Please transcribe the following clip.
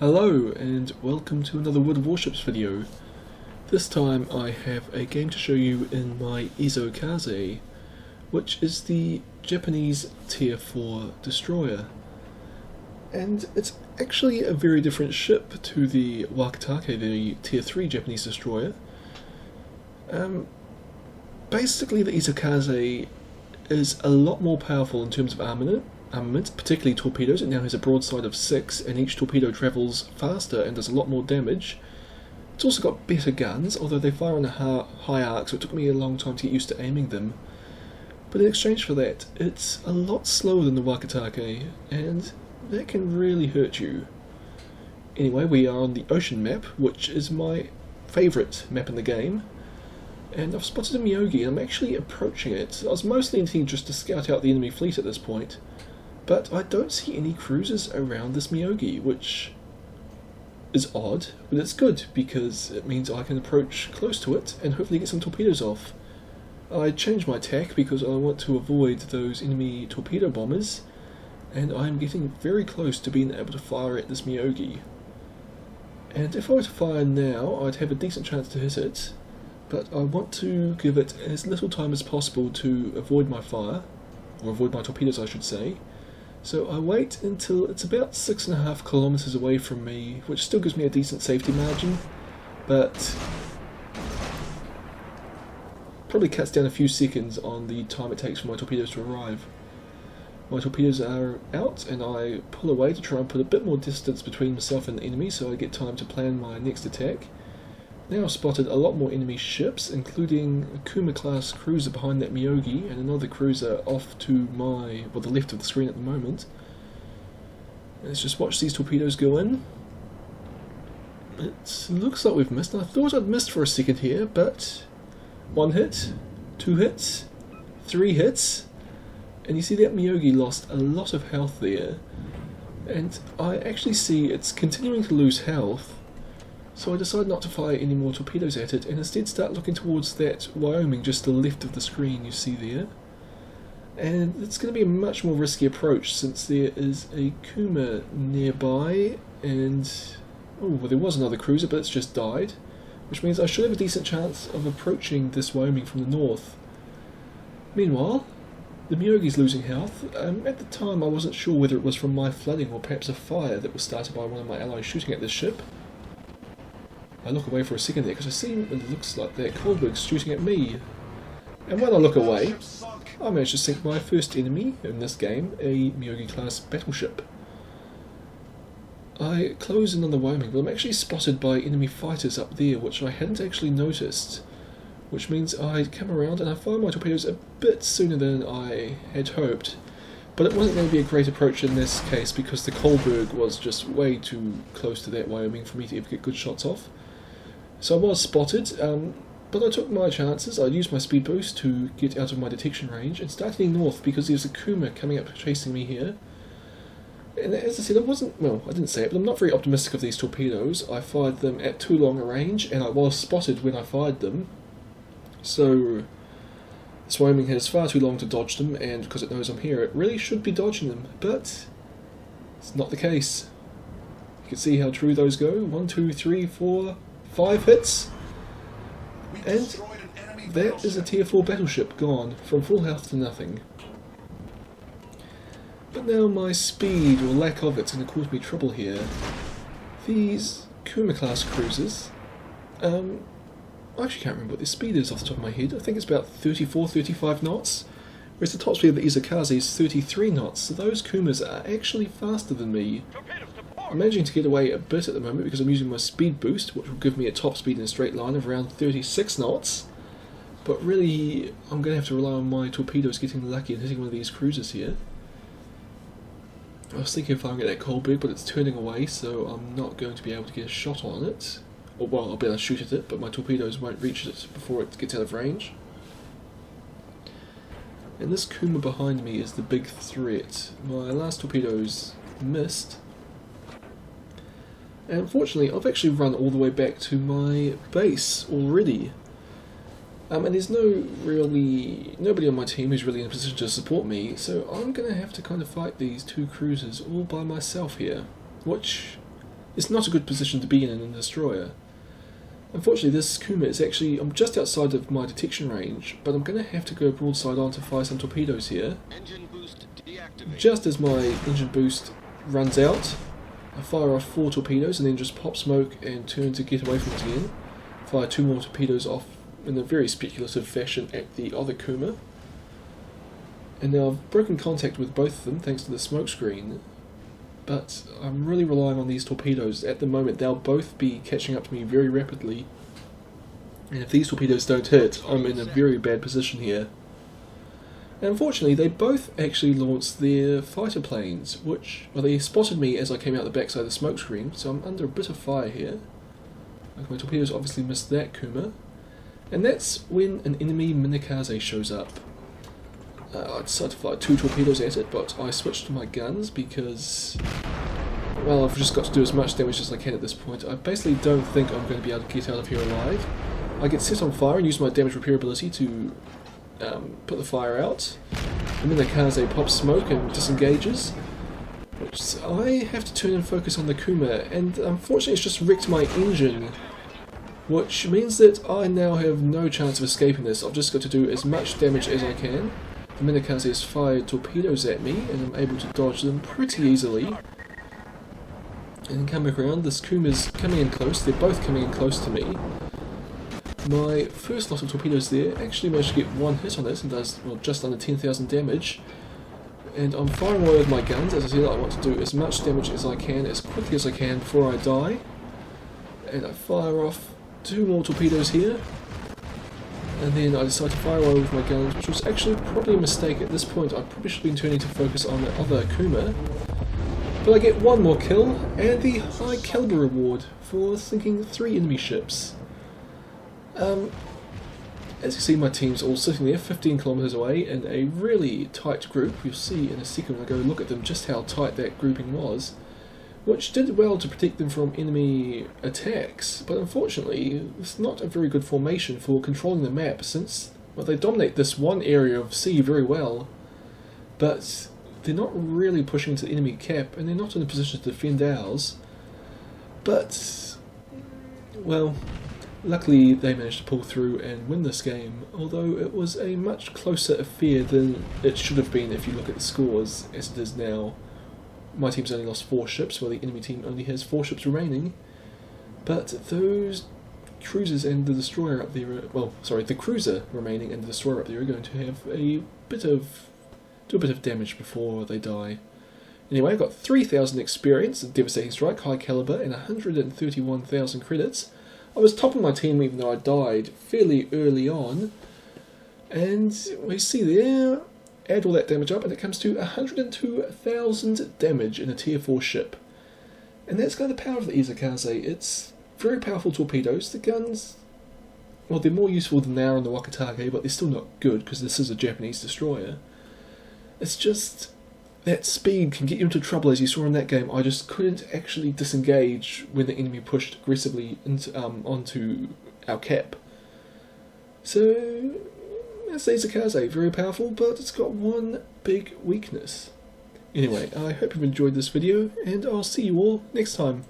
Hello and welcome to another World of Warships video. This time I have a game to show you in my Isokaze, which is the Japanese Tier 4 destroyer. And it's actually a very different ship to the Isokaze, the Tier 3 Japanese destroyer. Basically the Isokaze is a lot more powerful in terms of armament, particularly torpedoes. It now has a broadside of 6 and each torpedo travels faster and does a lot more damage. It's also got better guns, although they fire on a high arc, so it took me a long time to get used to aiming them. But in exchange for that, it's a lot slower than the Warships, and that can really hurt you. Anyway, we are on the ocean map, which is my favourite map in the game. And I've spotted a Miyogi, and I'm actually approaching it. I was mostly intending just to scout out the enemy fleet at this point, but I don't see any cruisers around this Miyogi, which is odd, but it's good because it means I can approach close to it and hopefully get some torpedoes off. I changed my tack because I want to avoid those enemy torpedo bombers, and I'm getting very close to being able to fire at this Miyogi. And if I were to fire now, I'd have a decent chance to hit it, but I want to give it as little time as possible to avoid my fire, or avoid my torpedoes I should say. So I wait until it's about 6.5 kilometers away from me, which still gives me a decent safety margin, but probably cuts down a few seconds on the time it takes for my torpedoes to arrive. My torpedoes are out and I pull away to try and put a bit more distance between myself and the enemy so I get time to plan my next attack. Now I've spotted a lot more enemy ships, including a Kuma-class cruiser behind that Miyogi and another cruiser off to the left of the screen at the moment. Let's just watch these torpedoes go in. It looks like we've missed. I thought I'd missed for a second here, but 1 hit, 2 hits, 3 hits, and you see that Miyogi lost a lot of health there. And I actually see it's continuing to lose health. So I decide not to fire any more torpedoes at it and instead start looking towards that Wyoming just to the left of the screen you see there. And it's going to be a much more risky approach since there is a Kuma nearby and... oh, well, there was another cruiser but it's just died, which means I should have a decent chance of approaching this Wyoming from the north. Meanwhile, the Miyogi's losing health. At the time I wasn't sure whether it was from my flooding or perhaps a fire that was started by one of my allies shooting at this ship. I look away for a second there because I see it looks like that Kohlberg's shooting at me. And when I look away, I managed to sink my first enemy in this game, a Miyogi-class battleship. I close in on the Wyoming, but I'm actually spotted by enemy fighters up there, which I hadn't actually noticed. Which means I come around and I fire my torpedoes a bit sooner than I had hoped. But it wasn't going to be a great approach in this case because the Kohlberg was just way too close to that Wyoming for me to ever get good shots off. So I was spotted, but I took my chances. I used my speed boost to get out of my detection range and started heading north because there's a Kuma coming up chasing me here. And as I said, I didn't say it, but I'm not very optimistic of these torpedoes. I fired them at too long a range and I was spotted when I fired them. So this Wyoming has far too long to dodge them, and because it knows I'm here, it really should be dodging them, but it's not the case. You can see how true those go. 1, 2, 3, 4... 5 hits, and that is a tier 4 battleship gone, from full health to nothing. But now my speed, or lack of it, is going to cause me trouble here. These Kuma-class cruisers, I actually can't remember what their speed is off the top of my head. I think it's about 34, 35 knots, whereas the top speed of the Isokaze is 33 knots, so those Kumas are actually faster than me. I'm managing to get away a bit at the moment because I'm using my speed boost, which will give me a top speed in a straight line of around 36 knots. But really, I'm going to have to rely on my torpedoes getting lucky and hitting one of these cruisers here. I was thinking of firing at that Kohlberg, but it's turning away, so I'm not going to be able to get a shot on it. Or, well, I'll be able to shoot at it, but my torpedoes won't reach it before it gets out of range. And this Kuma behind me is the big threat. My last torpedoes missed. And unfortunately, I've actually run all the way back to my base already. And there's nobody on my team who's really in a position to support me, so I'm going to have to kind of fight these two cruisers all by myself here, which it's not a good position to be in a destroyer. Unfortunately, this Kuma is actually, I'm just outside of my detection range, but I'm going to have to go broadside on to fire some torpedoes here. Engine boost deactivated. Just as my engine boost runs out, I fire off 4 torpedoes and then just pop smoke and turn to get away from it again. Fire 2 more torpedoes off in a very speculative fashion at the other Kuma. And now I've broken contact with both of them thanks to the smoke screen. But I'm really relying on these torpedoes. At the moment they'll both be catching up to me very rapidly. And if these torpedoes don't hit, I'm in a very bad position here. And unfortunately they both actually launched their fighter planes, which, well, they spotted me as I came out the backside of the smoke screen, so I'm under a bit of fire here. My torpedoes obviously missed that Kuma. And that's when an enemy Isokaze shows up. I decided to fire 2 torpedoes at it, but I switched to my guns because, well, I've just got to do as much damage as I can at this point. I basically don't think I'm going to be able to get out of here alive. I get set on fire and use my damage repair ability to put the fire out. And then the Isokaze pops smoke and disengages, which I have to turn and focus on the Kuma, and unfortunately it's just wrecked my engine, which means that I now have no chance of escaping this. I've just got to do as much damage as I can. The Isokaze has fired torpedoes at me, and I'm able to dodge them pretty easily. And come back around, this Kuma's coming in close, they're both coming in close to me. My first lot of torpedoes there actually managed to get 1 hit on it and does, well, just under 10,000 damage. And I'm firing away with my guns. As I said, I want to do as much damage as I can, as quickly as I can before I die. And I fire off 2 more torpedoes here. And then I decide to fire away with my guns, which was actually probably a mistake at this point. I probably should have been turning to focus on the other Kuma. But I get 1 more kill, and the high caliber reward for sinking 3 enemy ships. As you see, my team's all sitting there 15 kilometers away in a really tight group. You'll see in a second when I go look at them just how tight that grouping was, which did well to protect them from enemy attacks, but unfortunately it's not a very good formation for controlling the map, since, well, they dominate this one area of sea very well, but they're not really pushing into the enemy cap, and they're not in a position to defend ours. But, well, luckily they managed to pull through and win this game, although it was a much closer affair than it should have been if you look at the scores as it is now. My team's only lost 4 ships, while the enemy team only has 4 ships remaining. But those cruisers and the destroyer up there, well, sorry, the cruiser remaining and the destroyer up there are going to have a bit of damage before they die. Anyway, I got 3,000 experience, a devastating strike, high caliber, and 131,000 credits. I was top of my team even though I died fairly early on, and we see there, add all that damage up and it comes to 102,000 damage in a tier 4 ship. And that's kind of the power of the Isokaze. It's very powerful torpedoes. The guns, well, they're more useful than they are on the Wakitage, but they're still not good because this is a Japanese destroyer. It's just that speed can get you into trouble, as you saw in that game. I just couldn't actually disengage when the enemy pushed aggressively into, onto our cap. So that's the Isokaze, very powerful, but it's got one big weakness. Anyway, I hope you've enjoyed this video, and I'll see you all next time.